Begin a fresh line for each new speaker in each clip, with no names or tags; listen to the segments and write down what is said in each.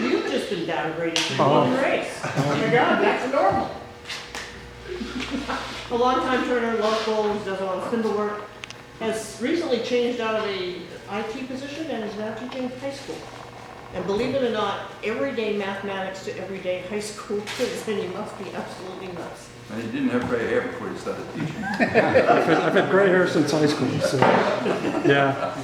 you've just been downgraded to one race. Oh my God, that's normal. A longtime turner, local, does a lot of spindle work, has recently changed out of a IT position and is now teaching high school. And believe it or not, everyday mathematics to everyday high school kids, and he must be absolutely nuts.
And he didn't have gray hair before he started teaching.
I've had gray hair since high school, so yeah.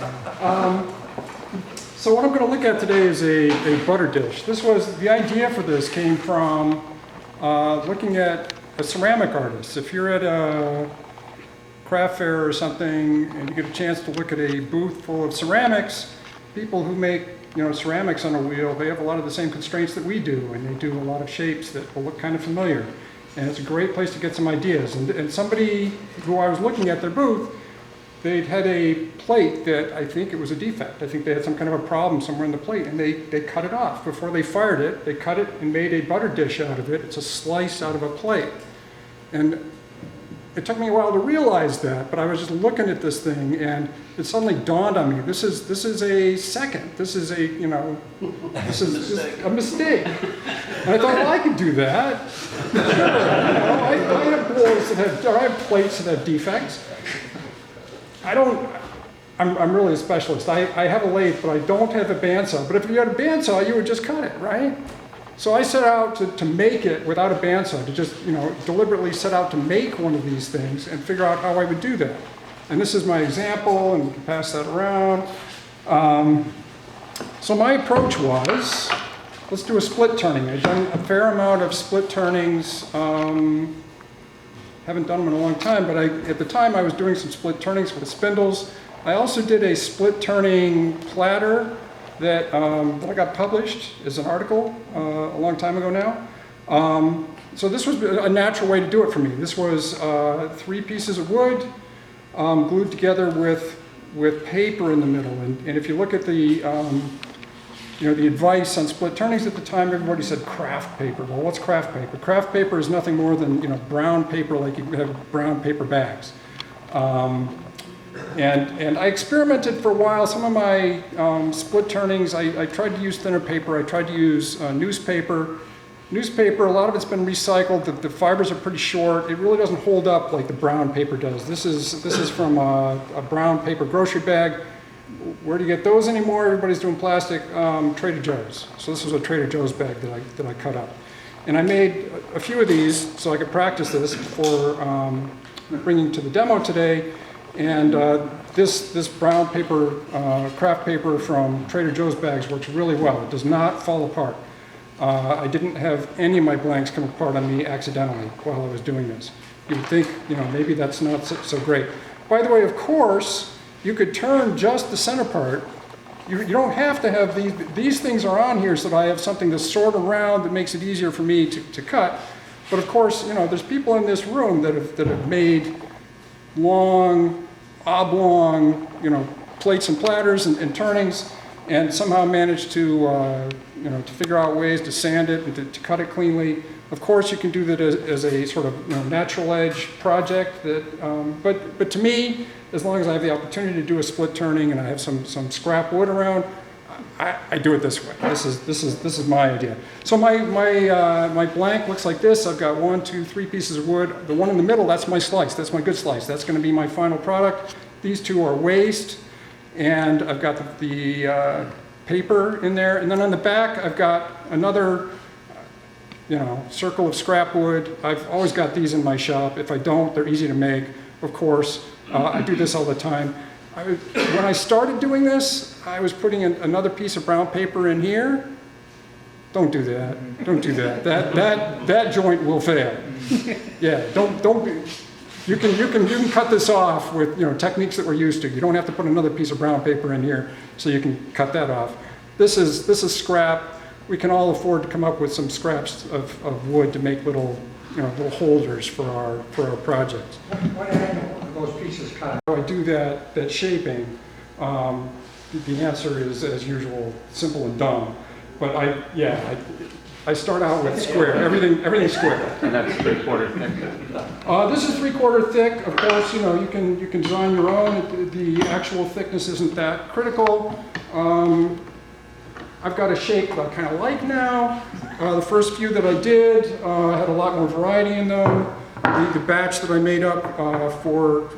So what I'm going to look at today is a butter dish. The idea for this came from looking at a ceramic artist. If you're at a craft fair or something and you get a chance to look at a booth full of ceramics, people who make ceramics on a wheel, they have a lot of the same constraints that we do, and they do a lot of shapes that will look kind of familiar. And it's a great place to get some ideas. And somebody who I was looking at their booth, they'd had a plate that I think it was a defect. I think they had some kind of a problem somewhere in the plate, and they cut it off. Before they fired it, they cut it and made a butter dish out of it. It's a slice out of a plate. And it took me a while to realize that, but I was just looking at this thing, and it suddenly dawned on me, this is a second. This is a mistake. And I thought, well, I could do that. Sure, I have bowls I have plates that have defects. I'm really a specialist. I have a lathe, but I don't have a bandsaw. But if you had a bandsaw, you would just cut it, right? So I set out to make it without a bandsaw, to just, deliberately set out to make one of these things and figure out how I would do that. And this is my example, and you can pass that around. So my approach was, let's do a split turning. I've done a fair amount of split turnings. Haven't done them in a long time, but at the time I was doing some split turnings with spindles. I also did a split turning platter that I got published as an article a long time ago now. So this was a natural way to do it for me. This was 3 pieces of wood glued together with paper in the middle. And if you look at the the advice on split turnings at the time, everybody said craft paper. Well, what's craft paper? Craft paper is nothing more than brown paper, like you have brown paper bags. And I experimented for a while. Some of my split turnings, I tried to use thinner paper. I tried to use newspaper. Newspaper, a lot of it's been recycled. The fibers are pretty short. It really doesn't hold up like the brown paper does. This is from a brown paper grocery bag. Where do you get those anymore? Everybody's doing plastic. Trader Joe's. So this was a Trader Joe's bag that I cut up. And I made a few of these so I could practice this before bringing to the demo today. And this brown paper, craft paper from Trader Joe's bags works really well. It does not fall apart. I didn't have any of my blanks come apart on me accidentally while I was doing this. You would think, maybe that's not so great. By the way, of course, you could turn just the center part. You don't have to have these things are on here so that I have something to sort around that makes it easier for me to cut. But of course, there's people in this room that have made long, oblong, plates and platters and turnings, and somehow managed to figure out ways to sand it and to cut it cleanly. Of course, you can do that as a sort of natural edge project. But to me, as long as I have the opportunity to do a split turning and I have some scrap wood around, I do it this way. This is my idea. So my blank looks like this. I've got 1, 2, 3 pieces of wood. The one in the middle, that's my slice. That's my good slice. That's going to be my final product. These 2 are waste, and I've got the paper in there. And then on the back, I've got another circle of scrap wood. I've always got these in my shop. If I don't, they're easy to make, of course. I do this all the time. When I started doing this, I was putting another piece of brown paper in here. Don't do that. Don't do that. That joint will fail. Yeah, don't be. You can cut this off with techniques that we're used to. You don't have to put another piece of brown paper in here, so you can cut that off. This is scrap. We can all afford to come up with some scraps of wood to make little holders for our projects.
What happened to those pieces cut?
How I do that shaping, the answer is, as usual, simple and dumb. But I start out with square. Everything's square.
And that's 3/4 thick.
This is 3/4 thick. Of course, you can design your own. The actual thickness isn't that critical. I've got a shape that I kind of like now. The first few that I did had a lot more variety in them. The batch that I made up for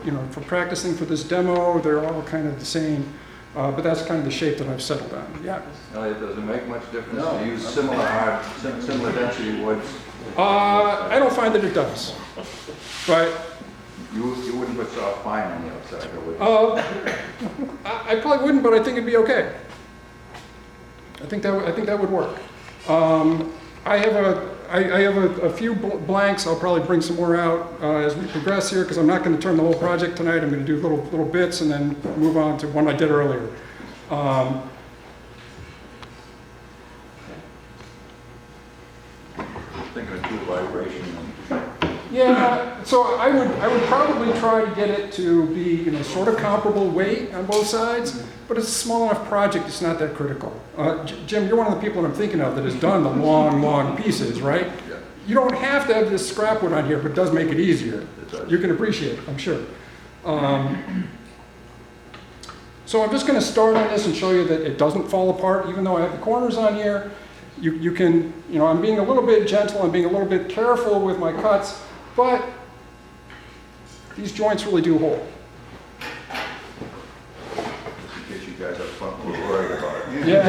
practicing for this demo, they're all kind of the same. But that's kind of the shape that I've settled on. Yeah.
Elliot, does it make much difference to use similar density woods?
I don't find that it does. But
You wouldn't put soft pine on the outside, or would you?
I probably wouldn't, but I think it'd be okay. I think that would work. I have a few blanks. I'll probably bring some more out as we progress here, because I'm not going to turn the whole project tonight. I'm going to do little bits and then move on to one I did earlier.
Thinking of two vibration.
Yeah, so I would probably try to get it to be sort of comparable weight on both sides, but it's a small enough project, it's not that critical. Jim, you're one of the people that I'm thinking of that has done the long pieces, right?
Yeah.
You don't have to have this scrap wood on here, but it does make it easier.
It does.
You can appreciate it, I'm sure. So I'm just going to start on this and show you that it doesn't fall apart, even though I have the corners on here. You can, I'm being a little bit gentle, I'm being a little bit careful with my cuts, but these joints really do hold.
Just in case you guys up front were worried about it.
Yeah,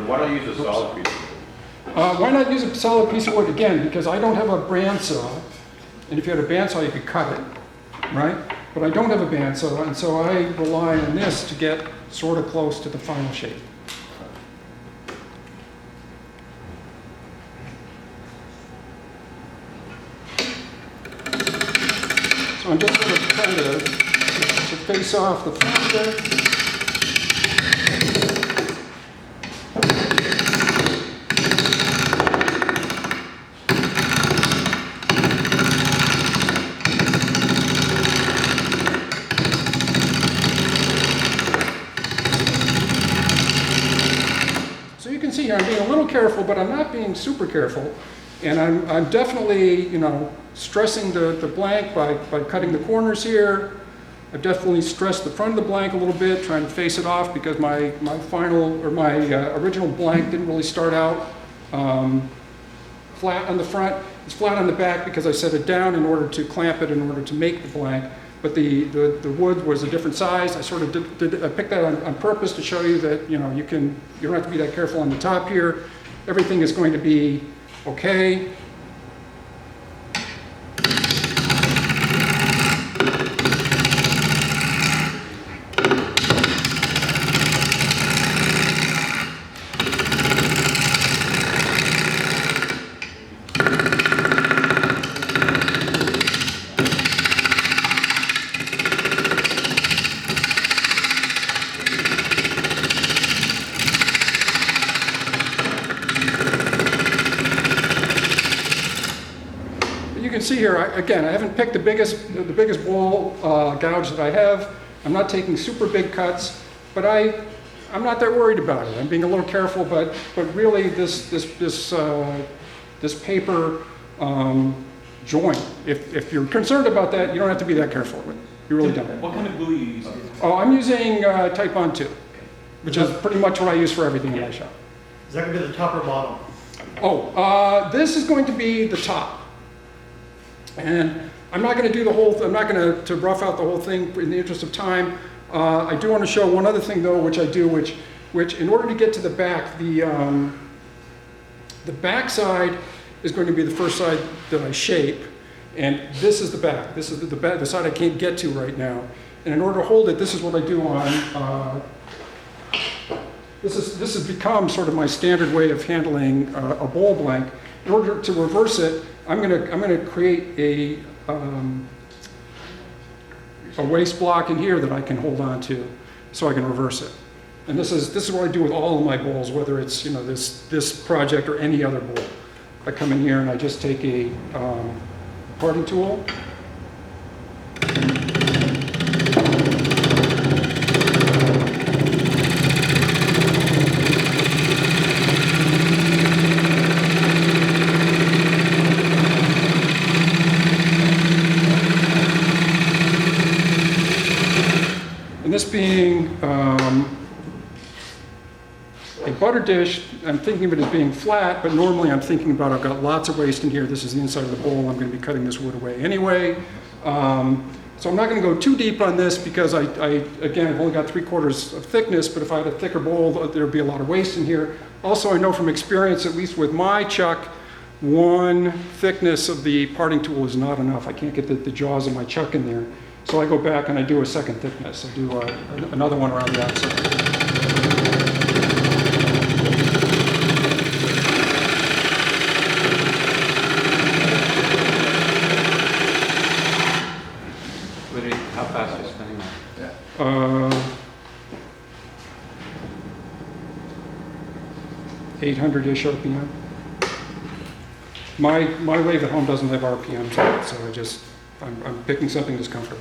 Why don't you use a solid piece?
why not use a solid piece of wood again? Because I don't have a bandsaw, and if you had a bandsaw, you could cut it, right? But I don't have a bandsaw, and so I rely on this to get sort of close to the final shape. So I'm just sort of trying to face off the front there. So you can see here, I'm being a little careful, but I'm not being super careful. And I'm definitely, stressing the blank by cutting the corners here. I've definitely stressed the front of the blank a little bit, trying to face it off because my original blank didn't really start out flat on the front. It's flat on the back because I set it down in order to clamp it in order to make the blank. But the wood was a different size. I sort of I picked that on purpose to show you that you don't have to be that careful on the top here. Everything is going to be okay. See here, again, I haven't picked the biggest ball gouge that I have. I'm not taking super big cuts, but I'm not that worried about it. I'm being a little careful, but really this paper joint, if you're concerned about that, you don't have to be that careful with it. You really don't.
What kind of glue are you using?
Oh, I'm using Type On 2, which is pretty much what I use for everything in my shop.
Is that going to be the top or bottom?
Oh, this is going to be the top. And I'm not going to do the whole, I'm not going to rough out the whole thing in the interest of time. I do want to show one other thing though, which I do, which in order to get to the back, the back side is going to be the first side that I shape, and this is the back. This is the side I can't get to right now. And in order to hold it, this is what I do on, this has become sort of my standard way of handling a bowl blank. In order to reverse it, I'm gonna create a waste block in here that I can hold on to, so I can reverse it. And this is what I do with all of my bowls, whether it's this project or any other bowl. I come in here and I just take a parting tool. And this being a butter dish, I'm thinking of it as being flat, but normally I'm thinking about I've got lots of waste in here. This is the inside of the bowl. I'm going to be cutting this wood away anyway. So I'm not going to go too deep on this because again, I've only got 3/4 of thickness, but if I had a thicker bowl, there'd be a lot of waste in here. Also, I know from experience, at least with my chuck, one thickness of the parting tool is not enough. I can't get the jaws of my chuck in there. So I go back and I do a second thickness. I do another one around the outside.
How fast are you spinning that?
800-ish RPM. My lathe at home doesn't have RPMs on it, so I'm picking something that's comfortable.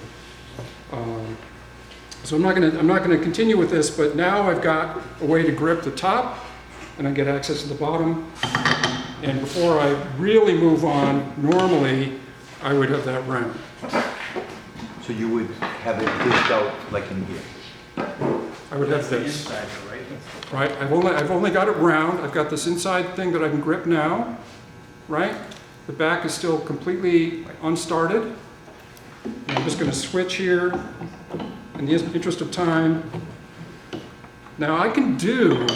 So I'm not gonna continue with this, but now I've got a way to grip the top, and I get access to the bottom. And before I really move on, normally I would have that round.
So you would have it dished out like in here?
I would have this. Right, I've only got it round. I've got this inside thing that I can grip now, right? The back is still completely unstarted. And I'm just going to switch here in the interest of time. Now I can do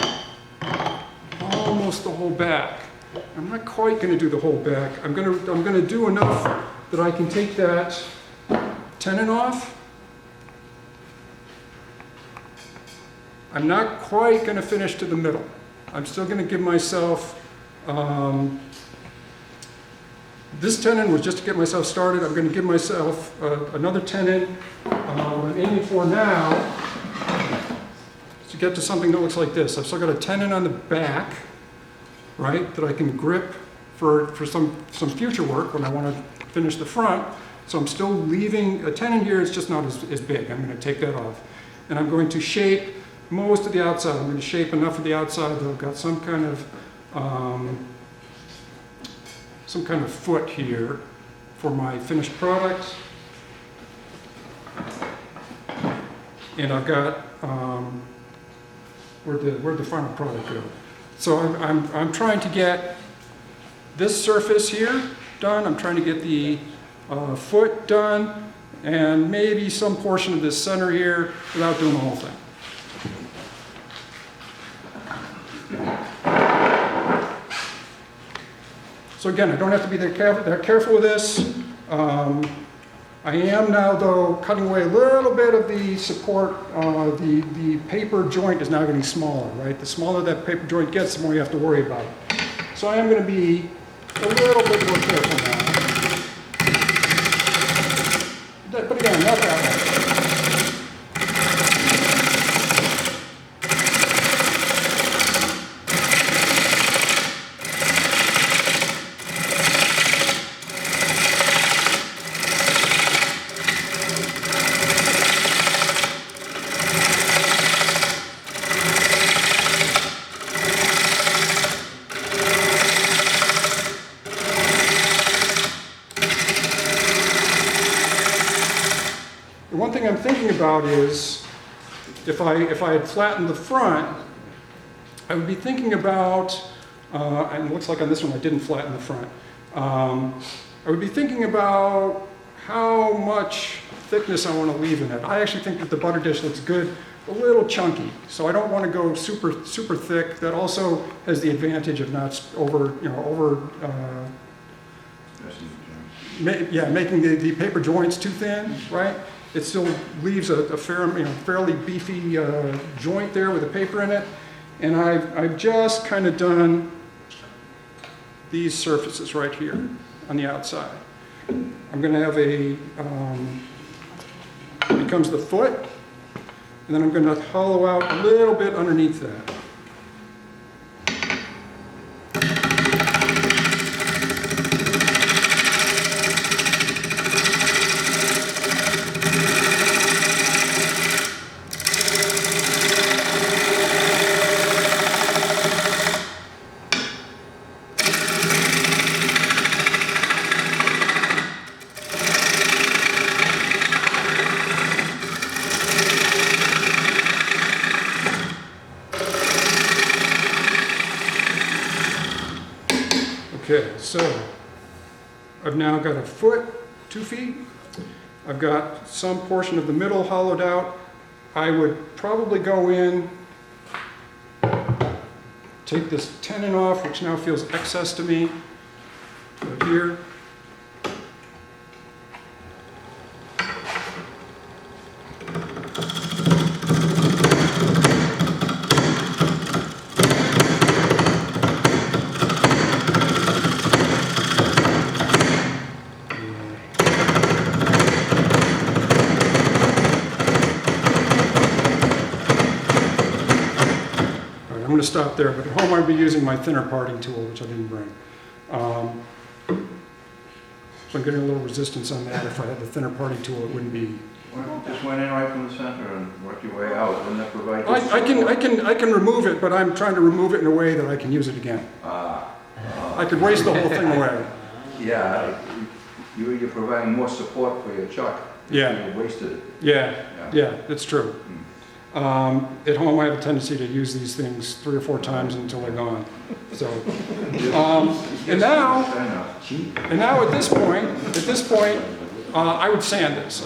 almost the whole back. I'm not quite going to do the whole back. I'm going to do enough that I can take that tenon off. I'm not quite going to finish to the middle. I'm still going to give myself, this tenon was just to get myself started. I'm going to give myself another tenon. What I'm aiming for now is to get to something that looks like this. I've still got a tenon on the back, right, that I can grip for some future work when I want to finish the front. So I'm still leaving a tenon here. It's just not as big. I'm going to take that off. And I'm going to shape most of the outside. I'm going to shape enough of the outside that I've got some kind of foot here for my finished product. And I've got where'd the final product go? So I'm trying to get this surface here done. I'm trying to get the foot done, and maybe some portion of this center here without doing the whole thing. So again, I don't have to be that careful with this. I am now, though, cutting away a little bit of the support. The paper joint is now getting smaller, right? The smaller that paper joint gets, the more you have to worry about it. So I am going to be a little bit more careful now. But again, not that much. One thing I'm thinking about is, if I had flattened the front, I would be thinking about, and it looks like on this one I didn't flatten the front, I would be thinking about how much thickness I want to leave in it. I actually think that the butter dish looks good, a little chunky, so I don't want to go super thick. That also has the advantage of not making the paper joints too thin, right? It still leaves a fairly beefy joint there with the paper in it. And I've just kind of done these surfaces right here on the outside. I'm going to have becomes the foot, and then I'm going to hollow out a little bit underneath that. so I've now got a foot, 2 feet. I've got some portion of the middle hollowed out. I would probably go in, take this tenon off, which now feels excess to me, right here. I'm going to stop there, but at home I'd be using my thinner parting tool, which I didn't bring. So I'm getting a little resistance on that. If I had the thinner parting tool, it wouldn't be.
Well, just went in right from the center and work your way out, wouldn't that provide?
I can remove it, but I'm trying to remove it in a way that I can use it again. I could waste the whole thing away.
Yeah, you're providing more support for your chuck.
Yeah.
You wasted it.
Yeah, that's true. At home, I have a tendency to use these things 3 or 4 times until they're gone. So, and now at this point, I would sand this.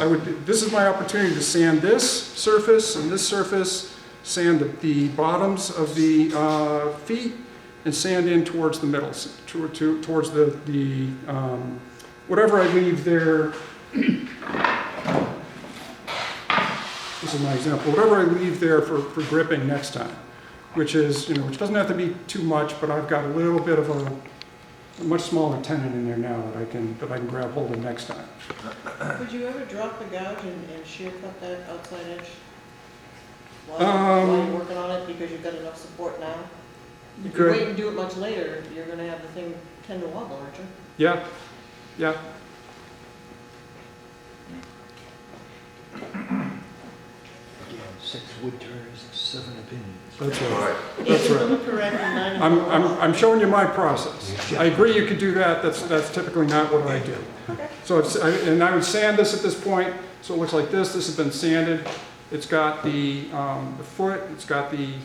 This is my opportunity to sand this surface and this surface, sand the bottoms of the feet, and sand in towards the middle, towards the whatever I leave there. This is my example. Whatever I leave there for gripping next time, which is, which doesn't have to be too much, but I've got a little bit of a much smaller tenon in there now that I can grab hold of next time.
Would you ever drop the gouge and shear cut that outside edge? While you're working on it, because you've got enough support now? If you wait and do it much later, you're gonna have the thing tend to wobble, aren't you?
Yeah.
Again, 6 Woodturners, 7 opinions.
That's right.
It's a little correct in 94.
I'm showing you my process. I agree you could do that. That's typically not what I do.
Okay.
So and I would sand this at this point, so it looks like this. This has been sanded. It's got the foot. It's got the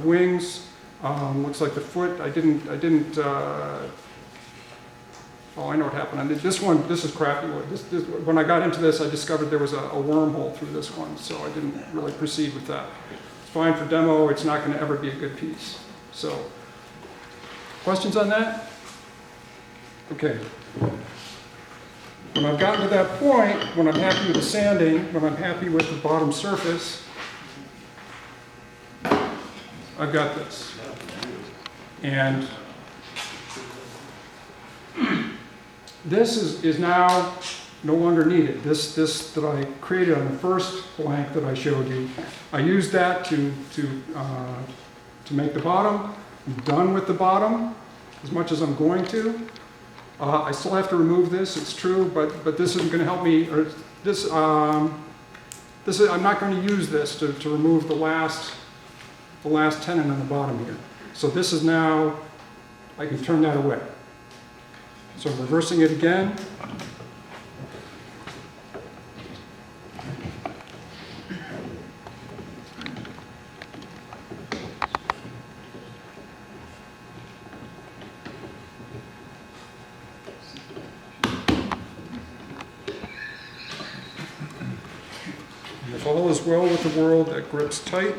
wings. Looks like the foot. I didn't. Oh, I know what happened. This is crappy wood. When I got into this, I discovered there was a wormhole through this one, so I didn't really proceed with that. It's fine for demo. It's not going to ever be a good piece. So, questions on that? Okay. When I've gotten to that point, when I'm happy with the sanding, when I'm happy with the bottom surface, I've got this. And this is now no longer needed. This that I created on the first blank that I showed you, I used that to make the bottom. I'm done with the bottom as much as I'm going to. I still have to remove this, it's true, but this isn't going to help me. Or I'm not going to use this to remove the last tenon on the bottom here. So this is now, I can turn that away. So I'm reversing it again. And if all is well with the world, that grips tight.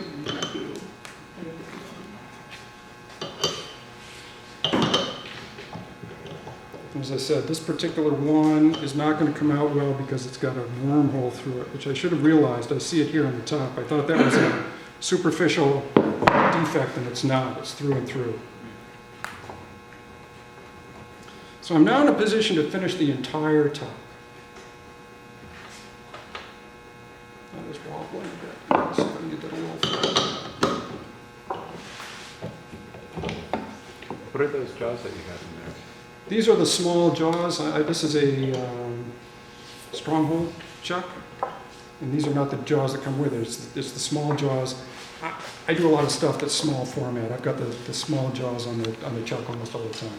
As I said, this particular one is not going to come out well because it's got a wormhole through it, which I should have realized. I see it here on the top. I thought that was a superficial defect, and it's not. It's through and through. So I'm now in a position to finish the entire top. That is wobbling a bit. Let's see if I can get that a little further.
What are those jaws that you have in there?
These are the small jaws. This is a stronghold chuck, and these are not the jaws that come with it. It's the small jaws. I do a lot of stuff that's small format. I've got the small jaws on the chuck almost all the time.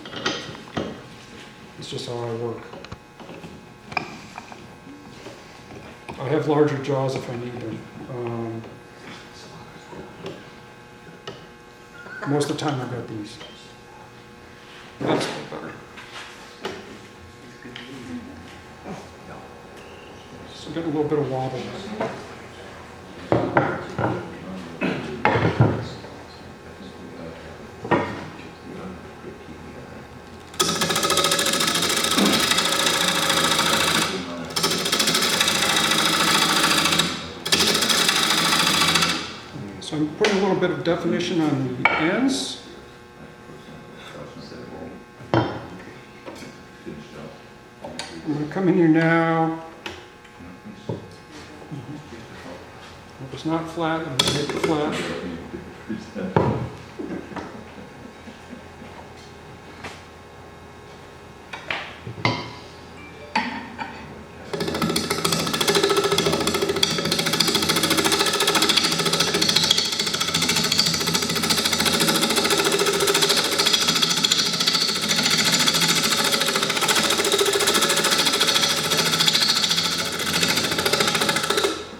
It's just how I work. I have larger jaws if I need them. Most of the time I've got these. That's a little better. I'm getting a little bit of wobble. So I'm putting a little bit of definition on the ends. I'm going to come in here now. If it's not flat, I'm going to make it flat.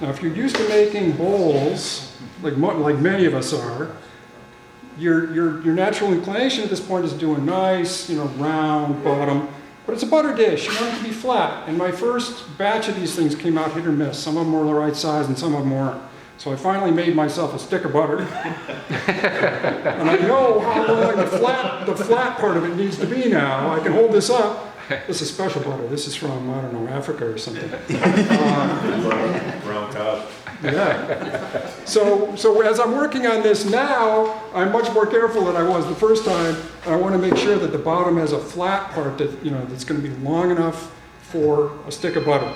Now, if you're used to making bowls, like many of us are, your natural inclination at this point is to do a nice, round bottom, but it's a butter dish. You want it to be flat. And my first batch of these things came out hit or miss. Some of them were the right size, and some of them weren't. So I finally made myself a stick of butter, and I know how long the flat part of it needs to be now. I can hold this up. This is special butter. This is from, I don't know, Africa or something.
Brown cow.
Yeah. So as I'm working on this now, I'm much more careful than I was the first time. I want to make sure that the bottom has a flat part that, that's going to be long enough for a stick of butter.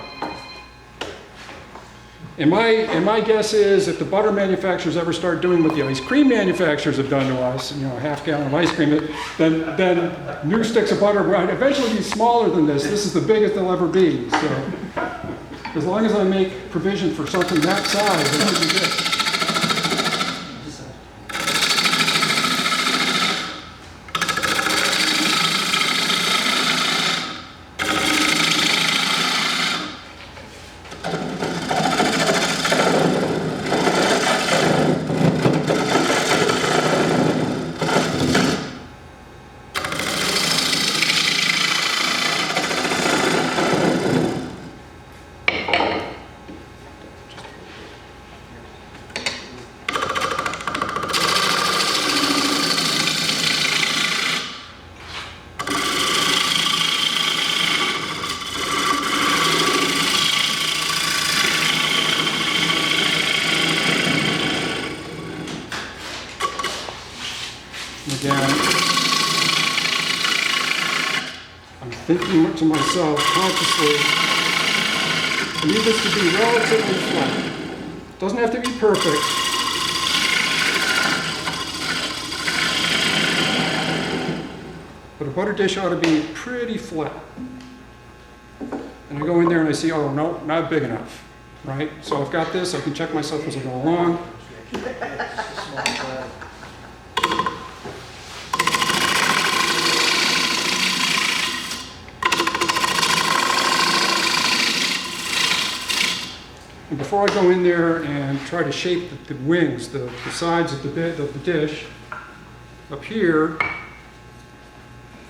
And my guess is if the butter manufacturers ever start doing what the ice cream manufacturers have done to us, a half gallon of ice cream, then new sticks of butter will eventually be smaller than this. This is the biggest they'll ever be. So as long as I make provision for something that size, it should be good. Again, I'm thinking to myself consciously, I need this to be relatively flat. It doesn't have to be perfect. But a butter dish ought to be pretty flat. And I go in there and I see, oh, no, not big enough, right? So I've got this, I can check myself as I go along. And before I go in there and try to shape the wings, the sides of the dish, up here,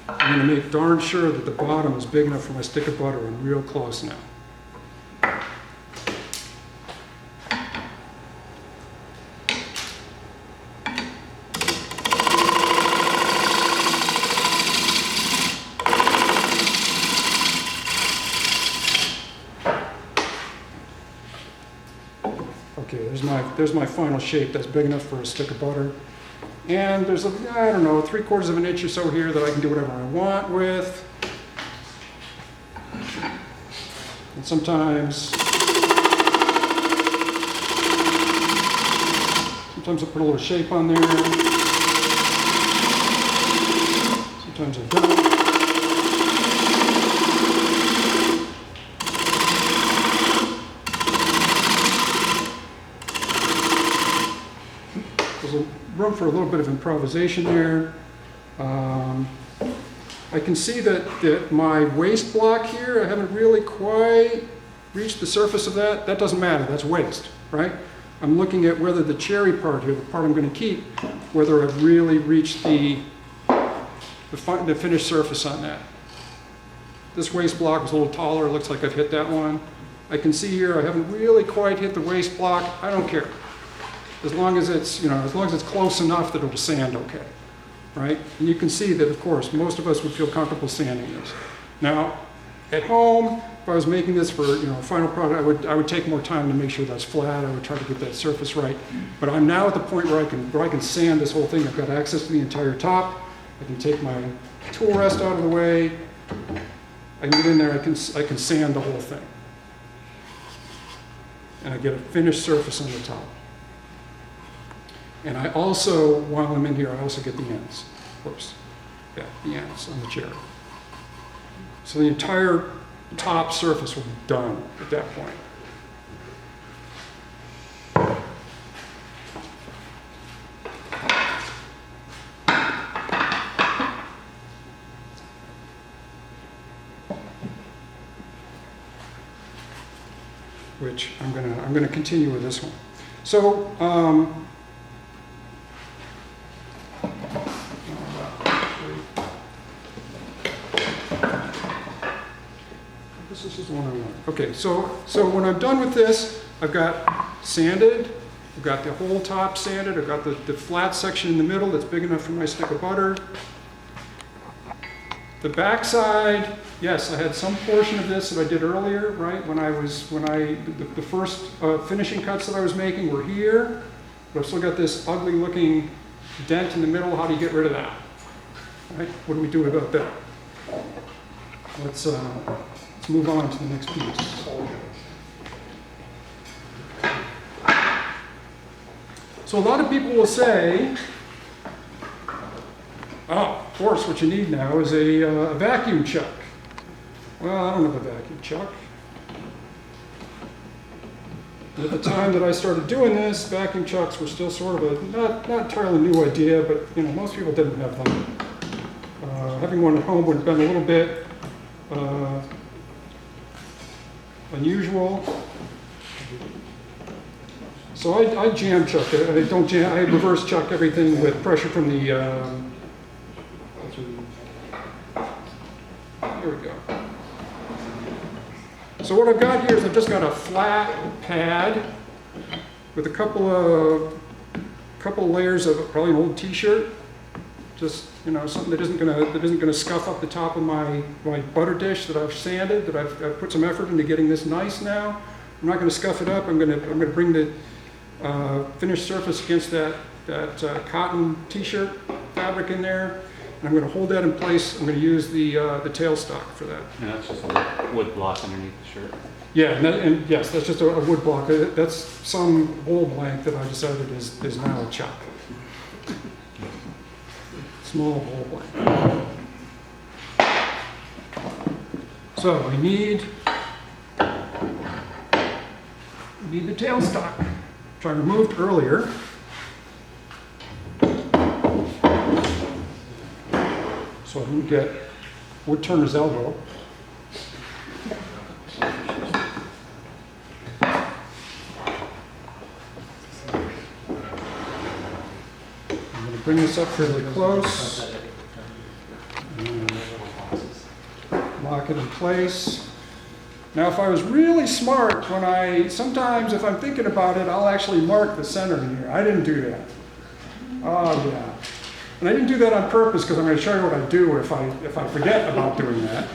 I'm going to make darn sure that the bottom is big enough for my stick of butter. I'm real close now. Okay, there's my final shape. That's big enough for a stick of butter. And there's I don't know, 3/4 of an inch or so here that I can do whatever I want with. And sometimes I put a little shape on there. Sometimes I don't. Room for a little bit of improvisation there. I can see that my waste block here, I haven't really quite reached the surface of that. That doesn't matter, that's waste, right? I'm looking at whether the cherry part here, the part I'm going to keep, whether I've really reached the finished surface on that. This waste block is a little taller, it looks like I've hit that one. I can see here I haven't really quite hit the waste block. I don't care. As long as it's, as long as it's close enough that it'll sand okay, right? And you can see that, of course, most of us would feel comfortable sanding this. Now, at home, if I was making this for, a final product, I would take more time to make sure that's flat. I would try to get that surface right. But I'm now at the point where I can sand this whole thing. I've got access to the entire top. I can take my tool rest out of the way. I can get in there. I can sand the whole thing, and I get a finished surface on the top. And I also, while I'm in here, I also get the ends. Whoops. Yeah, the ends on the chair. So the entire top surface will be done at that point. Which I'm gonna continue with this one. So this is the one I want. Okay, so when I'm done with this, I've got sanded, I've got the whole top sanded, I've got the flat section in the middle that's big enough for my stick of butter. The backside, yes, I had some portion of this that I did earlier, right? The first finishing cuts that I was making were here, but I've still got this ugly looking dent in the middle. How do you get rid of that? Right? What do we do about that? Let's move on to the next piece. So a lot of people will say, oh, of course, what you need now is a vacuum chuck. Well, I don't have a vacuum chuck. At the time that I started doing this, vacuum chucks were still sort of a not entirely new idea, but most people didn't have them. Having one at home would have been a little bit unusual. So I jam chuck it. I don't jam. I reverse chuck everything with pressure from the. Here we go. So what I've got here is I've just got a flat pad with a couple layers of probably an old T-shirt, just something that isn't gonna scuff up the top of my butter dish that I've sanded, that I've put some effort into getting this nice now. I'm not gonna scuff it up. I'm gonna bring the finished surface against that cotton T-shirt fabric in there. And I'm going to hold that in place. I'm going to use the tailstock for that.
And that's just a wood block underneath the shirt.
Yeah, and yes, that's just a wood block. That's some wall blank that I decided is now a chuck. Small wall blank. So we need the tailstock, which I removed earlier. So I didn't get woodturner's elbow. I'm going to bring this up fairly close and lock it in place. Now, if I was really smart, sometimes if I'm thinking about it, I'll actually mark the center in here. I didn't do that. Oh yeah. And I didn't do that on purpose because I'm going to show you what I do if I forget about doing that.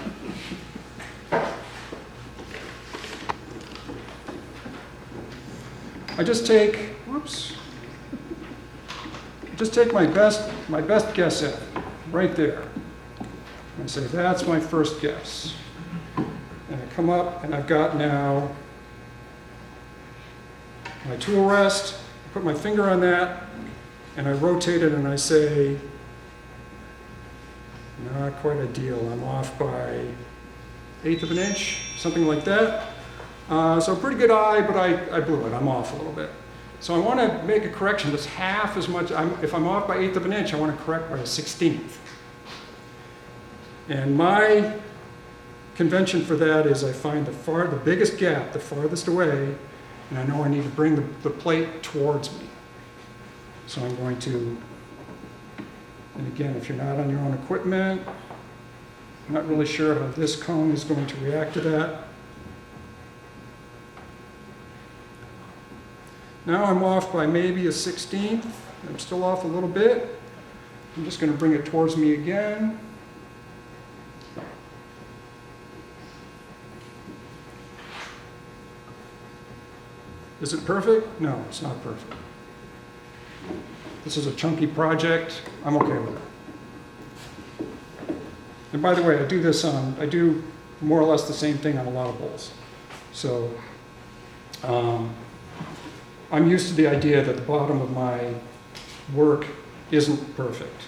I just take my best guess at it, right there. And I say, that's my first guess. And I come up and I've got now my tool rest, I put my finger on that, and I rotate it and I say, not quite ideal. I'm off by 1/8 of an inch, something like that. So pretty good eye, but I blew it. I'm off a little bit. So I want to make a correction that's half as much. If I'm off by 1/8 of an inch, I want to correct by a 1/16. And my convention for that is I find the biggest gap, the farthest away, and I know I need to bring the plate towards me. So I'm going to, and again, if you're not on your own equipment, I'm not really sure how this cone is going to react to that. Now I'm off by maybe a 1/16. I'm still off a little bit. I'm just going to bring it towards me again. Is it perfect? No, it's not perfect. This is a chunky project. I'm okay with it. And by the way, I do more or less the same thing on a lot of bowls. So I'm used to the idea that the bottom of my work isn't perfect.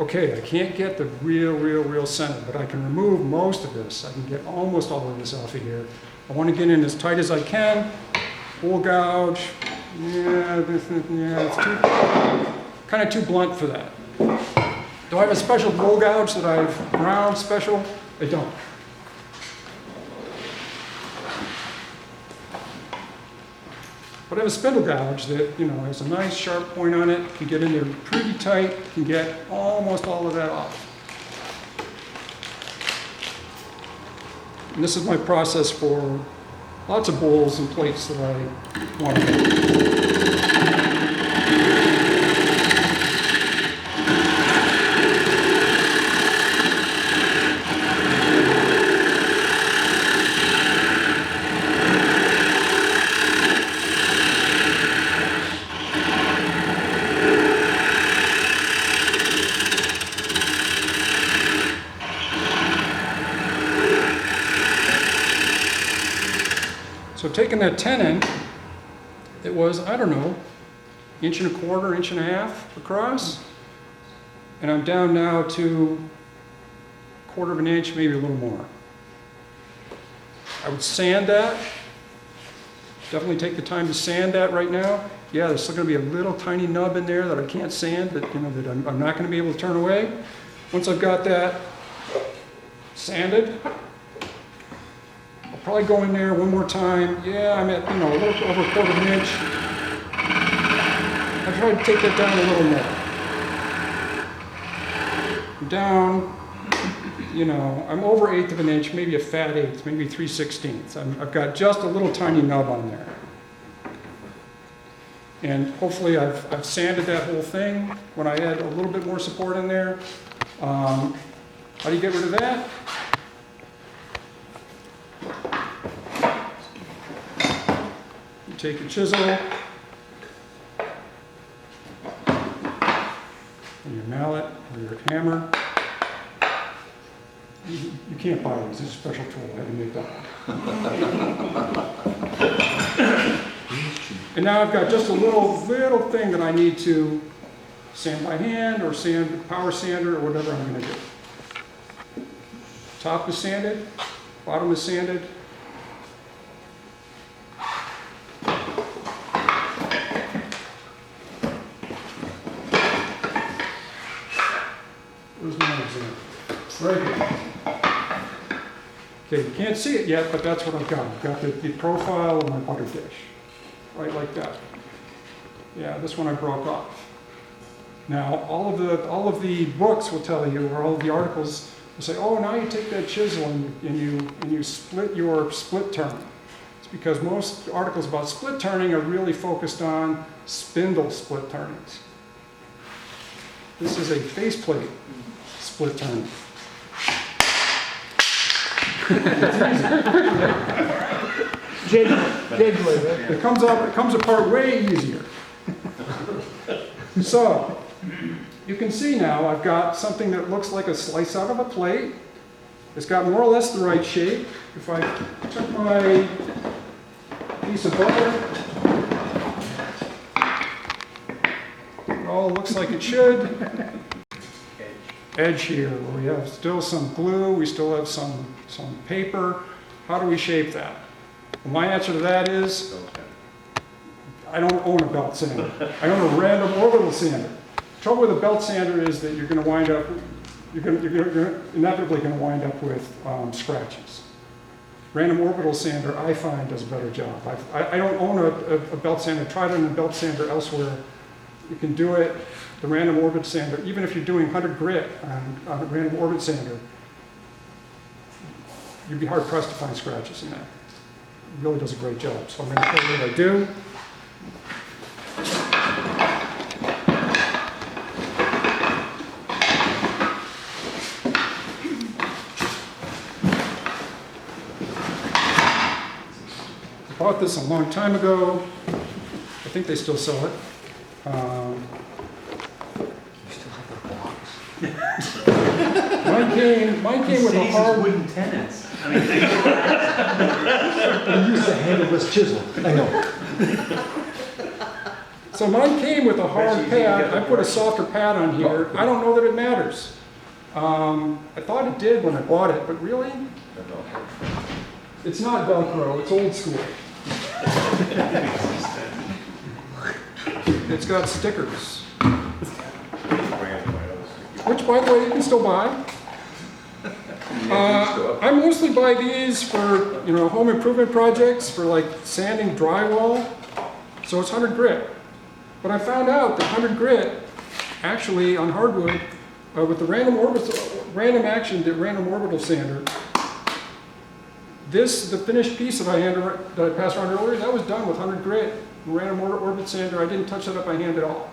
Okay, I can't get the real center, but I can remove most of this. I can get almost all of this off of here. I want to get in as tight as I can. Bowl gouge, it's kind of too blunt for that. Do I have a special bowl gouge that I've ground special? I don't. But I have a spindle gouge that, has a nice sharp point on it, can get in there pretty tight, can get almost all of that off. And this is my process for lots of bowls and plates that I want to make. So taking that tenon, it was, I don't know, 1.25 inches, 1.5 inches across, and I'm down now to 1/4 inch, maybe a little more. I would sand that. Definitely take the time to sand that right now. Yeah, there's still going to be a little tiny nub in there that I can't sand, but that I'm not going to be able to turn away. Once I've got that sanded, I'll probably go in there one more time. Yeah, I'm at, a little over 1/4 inch. I try to take that down a little more. Down, I'm over 1/8 inch, maybe a fat 1/8, maybe 3/16. I've got just a little tiny nub on there. And hopefully I've sanded that whole thing. When I add a little bit more support in there, how do you get rid of that? You take your chisel and your mallet or your hammer. You can't buy these. It's a special tool. I had to make that. And now I've got just a little thing that I need to sand by hand or power sander or whatever I'm going to do. Top is sanded, bottom is sanded. Where's my example? Right here. Okay, you can't see it yet, but that's what I've got. I've got the profile of my butter dish. Right like that. Yeah, this one I broke off. Now, all of the books will tell you, or all of the articles will say, oh, now you take that chisel and you split your split turn. It's because most articles about split turning are really focused on spindle split turnings. This is a faceplate split turning. It comes apart way easier. So, you can see now I've got something that looks like a slice out of a plate. It's got more or less the right shape. If I took my piece of butter, it all looks like it should. Edge here, where we have still some glue, we still have some paper. How do we shape that? Well, my answer to that is, I don't own a belt sander. I own a random orbital sander. The trouble with a belt sander is that you're inevitably going to wind up with scratches. Random orbital sander, I find, does a better job. I don't own a belt sander. I tried it on a belt sander elsewhere. You can do it. The random orbit sander, even if you're doing 100 grit on a random orbit sander, you'd be hard pressed to find scratches in that. really does a great job. So I'm going to show you what I do. I bought this a long time ago. I think they still sell it. Mine came with a hard.
wooden tenants. I mean,
I use the handleless chisel. I know.
So mine came with a hard pad. I put a softer pad on here. I don't know that it matters. I thought it did when I bought it, but really, it's not Velcro. It's old school. It's got stickers, which, by the way, you can still buy. I mostly buy these for, home improvement projects, for like sanding drywall. So it's 100 grit. But I found out that 100 grit, actually on hardwood, with the random orbital sander, the finished piece that I passed around earlier, that was done with 100 grit. Random orbit sander, I didn't touch that up by hand at all.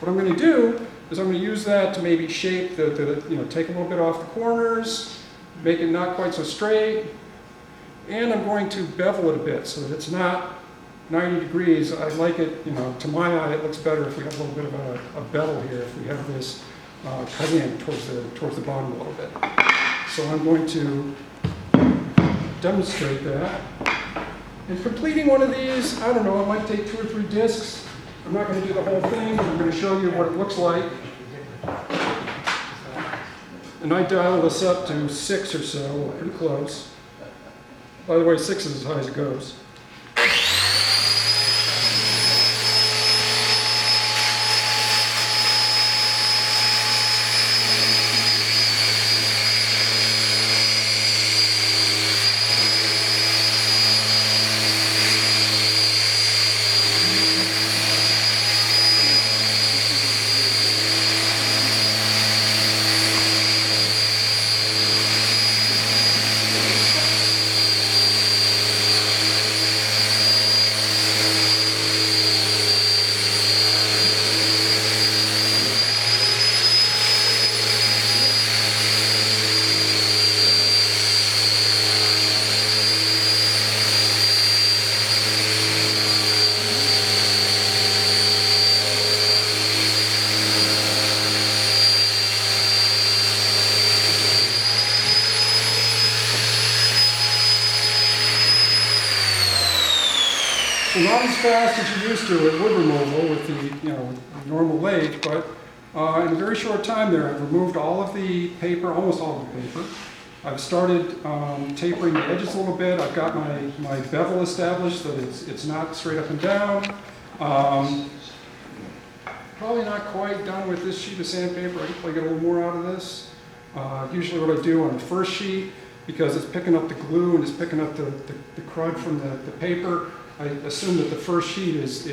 What I'm going to do is I'm going to use that to maybe shape take a little bit off the corners, make it not quite so straight, and I'm going to bevel it a bit so that it's not 90 degrees. I like it, to my eye, it looks better if we have a little bit of a bevel here, if we have this cut in towards the bottom a little bit. So I'm going to demonstrate that. And completing one of these, I don't know, it might take 2 or 3 discs. I'm not going to do the whole thing, but I'm going to show you what it looks like. And I dial this up to 6 or so, pretty close. By the way, 6 is as high as it goes. Well, not as fast as you used to at wood removal with the normal lathe, but in a very short time there, I've removed all of the paper, almost all of the paper. I've started tapering the edges a little bit. I've got my bevel established so that it's not straight up and down. Probably not quite done with this sheet of sandpaper. I could probably get a little more out of this. Usually what I do on the first sheet, because it's picking up the glue and it's picking up the crud from the paper, I assume that the first sheet is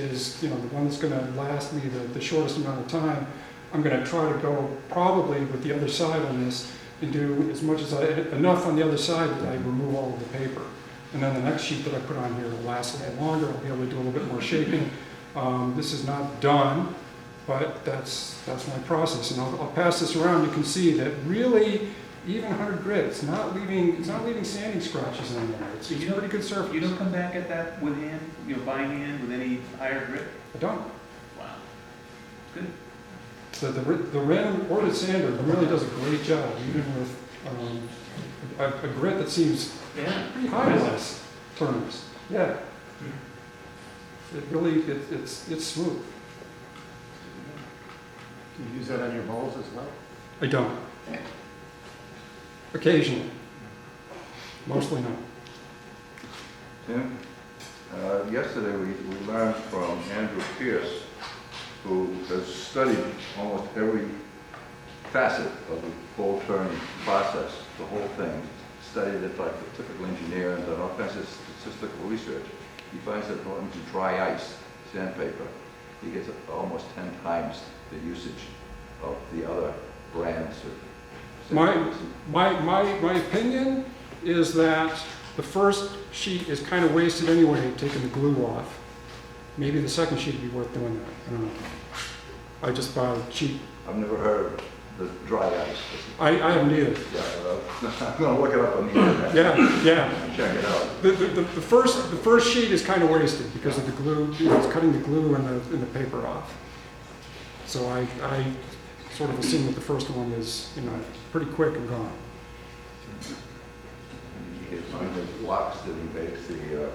the one that's going to last me the shortest amount of time. I'm going to try to go probably with the other side on this and do as much as enough on the other side that I remove all of the paper. And then the next sheet that I put on here will last a little longer. I'll be able to do a little bit more shaping. This is not done, but that's my process. And I'll pass this around. You can see that really, even 100 grit, it's not leaving sanding scratches in there. It's a pretty good surface.
You don't come back at that with hand, by hand with any higher grit?
I don't.
Wow. Good.
So the random orbit sander really does a great job, even with a grit that seems pretty high in those terms. Yeah. It really, it's smooth.
Do you use that on your bowls as well?
I don't. Occasionally. Mostly not.
Tim, yesterday we learned from Andrew Pierce, who has studied almost every facet of the bowl turning process, the whole thing, studied it like a typical engineer and done all kinds of statistical research. He finds that when you dry ice sandpaper, he gets almost 10 times the usage of the other brands of
My opinion is that The first sheet is kind of wasted anyway, taking the glue off. Maybe the second sheet would be worth doing that, I don't know. I just bought a cheap,
I've never heard of the dry ice.
I haven't either.
Yeah, I'm gonna look it up on the internet.
Yeah.
Check it out.
The first sheet is kind of wasted because of the glue, it's cutting the glue and the paper off. So I sort of assume that the first one is, pretty quick and gone.
It's on the blocks that he makes, the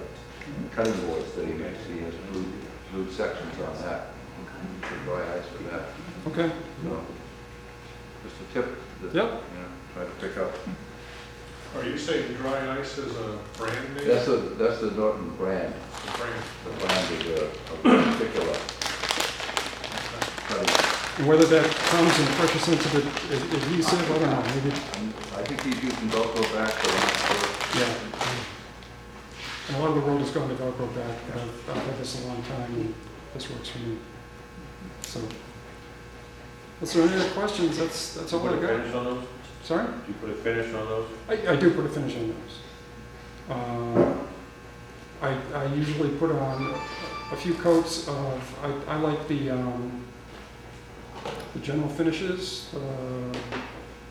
cutting boards that he makes, he has glued sections on that. For dry ice for that.
Okay.
So, just a tip that,
Yep.
try to pick up.
Are you saying dry ice is a brand name?
That's the Norton brand,
A brand.
the brand of a particular cutting.
And whether that comes in pressure sensitive adhesive, I don't know, maybe,
I think he's using Velcro back for that.
yeah. And a lot of the world has gone to Velcro back, but I've had this a long time and this works for me. So, is there any other questions? That's all I
Put a
got.
finish on those?
Sorry?
Do you put a finish on those?
I do put a finish on those. I usually put on a few coats of, I like the general finishes,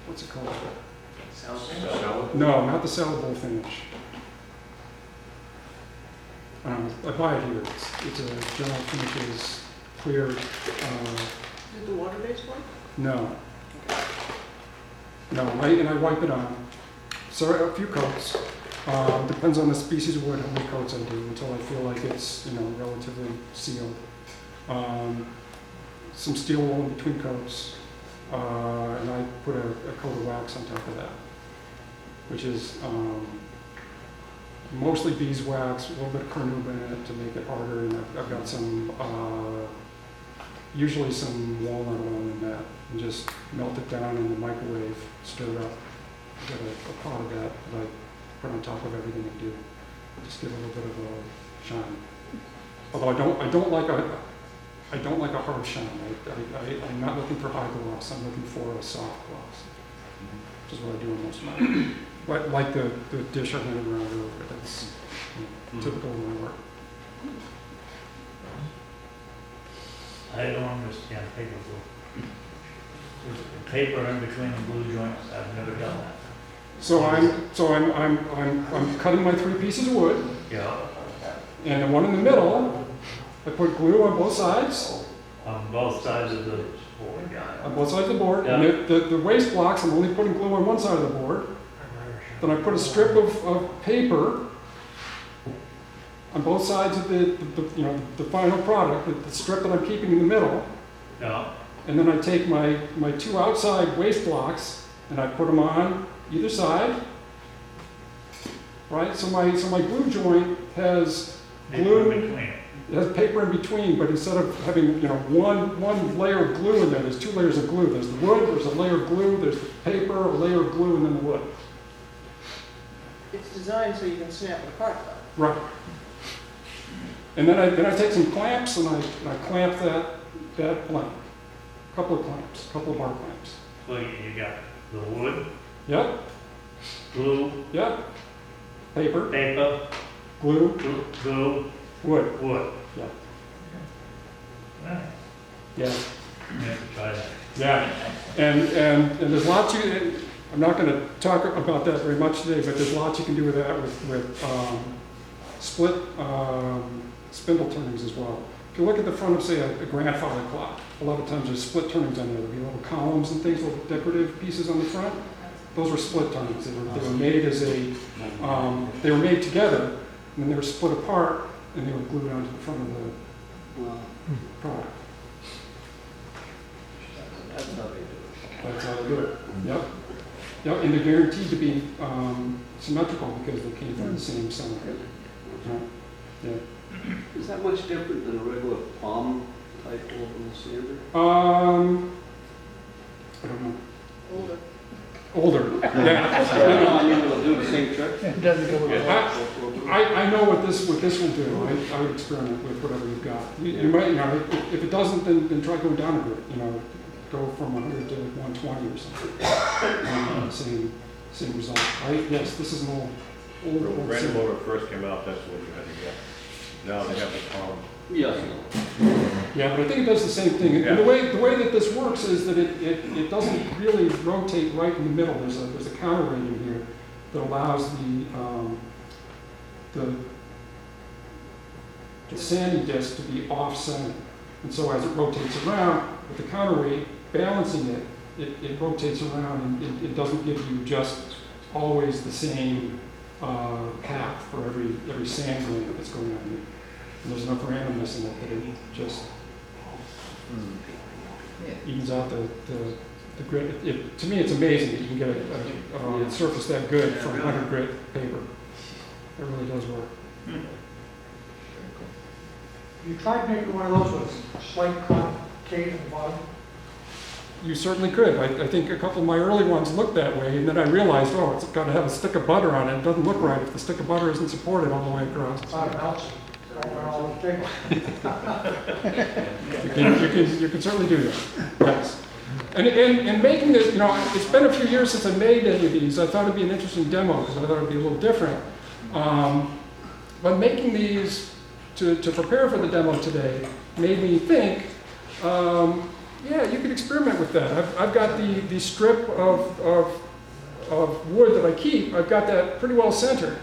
what's it called?
Salad?
No, not the salad bowl finish. I buy it here. It's a general finishes, clear,
Is it the water-based one?
no. No, and I wipe it on. So a few coats. Depends on the species of wood, how many coats I do, until I feel like it's, relatively sealed. Some steel wool in between coats, and I put a coat of wax on top of that, which is mostly beeswax, a little bit of carnauba in it to make it harder, and I've got some, usually some walnut oil in that, and just melt it down in the microwave, stir it up. I've got a pot of that that I put on top of everything I do, just give it a little bit of a shine. Although I don't like a hard shine. I'm not looking for high gloss. I'm looking for a soft gloss, which is what I do in most of my work. Like the dish I handed around earlier. That's typical of my work.
I don't understand paper glue. There's paper in between the glue joints. I've never done that.
So I'm cutting my 3 pieces of wood,
Yeah,
and the one in the middle, I put glue on both sides.
on both sides of the board, yeah.
On both sides of the board.
Yeah.
And the waste blocks, I'm only putting glue on one side of the board. Then I put a strip of paper on both sides of the final product, the strip that I'm keeping in the middle.
Yeah,
And then I take my 2 outside waste blocks and I put them on either side. Right? So my glue joint has
paper
glue.
in between.
It has paper in between, but instead of having, one layer of glue in there's 2 layers of glue. There's the wood, there's a layer of glue, there's the paper, a layer of glue, and then the wood.
It's designed so you can snap it apart though.
Right. And then I take some clamps and I clamp that blank. Couple of bar clamps.
So you got the wood,
Yep,
glue,
yep. Paper,
paper,
wood.
glue, wood.
Yeah.
Right.
Yeah.
You have to try that.
Yeah. And there's lots I'm not going to talk about that very much today, but there's lots you can do with that with split spindle turnings as well. If you look at the front of, say, a grandfather clock, a lot of times there's split turnings on there. There'll be little columns and things, little decorative pieces on the front. Those were split turnings. They were made as they were made together, and then they were split apart, and they were glued onto the front of the product.
That's how they do it.
That's how they do it. Yep. Yep, and they're guaranteed to be symmetrical because they came from the same center. Right? Yeah.
Is that much different than a regular palm type oval sander?
I don't know.
Older.
Older. Yeah.
I mean, it'll do the same trick?
It doesn't go with
I know what this will do. I would experiment with whatever you've got. You might, if it doesn't, then try going down a bit. Go from 100 to 120 or something. Same result. Yes, this is an old
When Brandon
cement.
Motor first came out, that's what you had to get. Now they have the palm.
Yes.
Yeah, but I think it does the same thing. And
Yeah.
the way that this works is that it doesn't really rotate right in the middle. There's a counterweight in here that allows the sanding disc to be off-center. And so as it rotates around, with the counterweight balancing it rotates around and it doesn't give you just always the same path for every sand grain that's going on here. And there's enough randomness in it that it just evens out the grit. To me, it's amazing that you can get a surface that good from 100 grit paper. It really does work.
You tried making one of those with slight concave at the bottom?
You certainly could. I think a couple of my early ones looked that way, and then I realized, oh, it's got to have a stick of butter on it. It doesn't look right if the stick of butter isn't supported all the way across.
It's not a mouse. All the paper.
You can certainly do that. Yes. And making this, it's been a few years since I made any of these. I thought it'd be an interesting demo because I thought it'd be a little different. But making these to prepare for the demo today made me think, yeah, you could experiment with that. I've got the strip of wood that I keep. I've got that pretty well centered.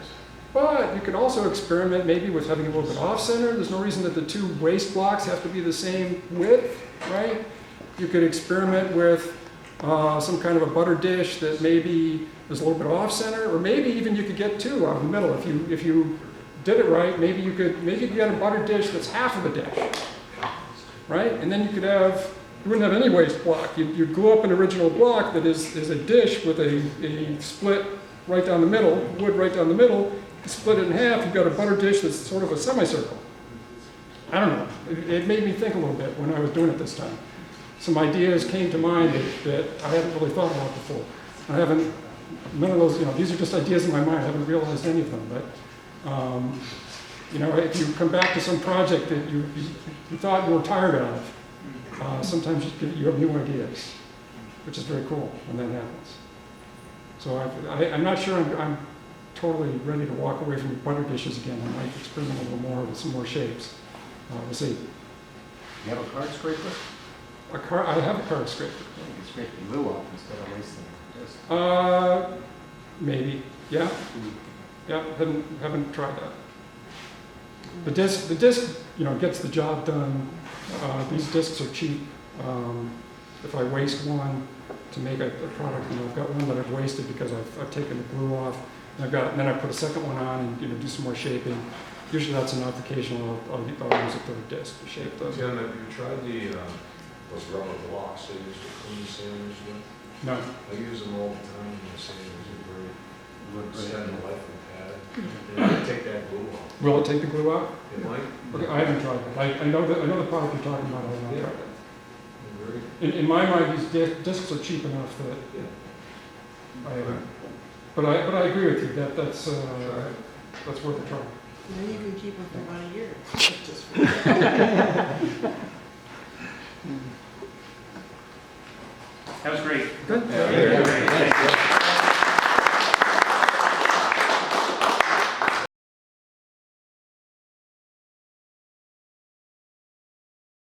But you could also experiment maybe with having a little bit off-center. There's no reason that the two waste blocks have to be the same width, right? You could experiment with some kind of a butter dish that maybe is a little bit off-center, or maybe even you could get two out of the middle. If you did it right, maybe you could get a butter dish that's half of a dish, right? And then you wouldn't have any waste block. You'd glue up an original block that is a dish with a split right down the middle, wood right down the middle. You split it in half, you've got a butter dish that's sort of a semicircle. I don't know. It made me think a little bit when I was doing it this time. Some ideas came to mind that I hadn't really thought about before. None of those, these are just ideas in my mind. I haven't realized any of them. But, if you come back to some project that you thought you were tired of, sometimes you have new ideas, which is very cool when that happens. So I'm not sure I'm totally ready to walk away from butter dishes again. I might experiment a little more with some more shapes. We'll see.
You have a card scraper?
I have a card scraper.
You can scrape the glue off instead of wasting it.
Maybe. Yeah. Yeah. Haven't tried that. The disc, gets the job done. These discs are cheap. If I waste one to make a product, I've got one that I've wasted because I've taken the glue off, and then I put a second one on and do some more shaping. Usually that's enough. Occasionally I'll use a third disc to shape those.
Tim, have you tried those rubber blocks they use to clean sanders with?
No.
I use them all the time, and the sanders are very extend the life of the pad. And they take that glue off.
Will it take the glue out?
It might.
Okay, I haven't tried that. I know the product you're talking about. I have not
Yeah.
tried that.
Very,
In my mind, these discs are cheap enough that
yeah.
I haven't. But I agree with you that that's worth a try.
Then you can keep them for about a year. Just for-
That was great.
Good.
Very great.